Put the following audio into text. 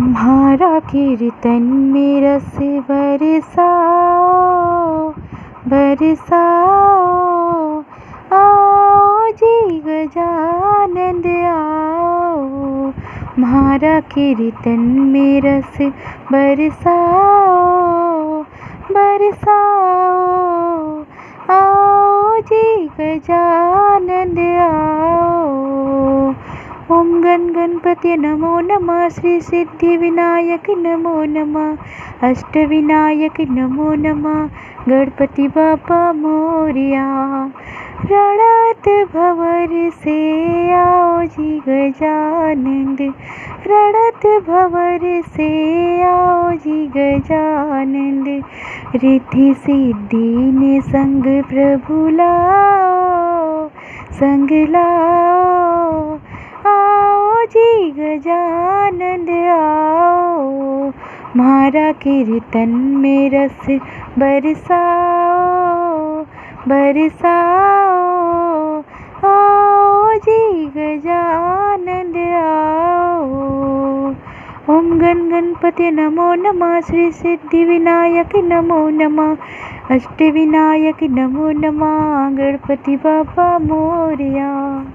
तुम्हारा कीर्तन में रस बरसाओ बरसाओ, आओ जी गजानंद आओ। तुम्हारा कीर्तन में रस बरसाओ बरसाओ, आओ जी गजानंद आओ। ओम गण गणपति नमो नमः, श्री सिद्धि विनायक नमो नमः, अष्ट विनायक नमो नमः, गणपति बापा मोरिया। रणत भंवर से आओ जी गजानंद, रणत भंवर से आओ जी गजानंद। रिद्धि सिद्धि ने संग प्रभु लाओ, संग लाओ, आओ जी गजानंद आओ। तुम्हारा कीर्तन में रस बरसाओ बरसाओ, आओ जी गजानंद आओ। ओम गण गणपति नमो नमः, श्री सिद्धि विनायक नमो नमः, अष्ट विनायक नमो नमः, गणपति बापा मोरिया।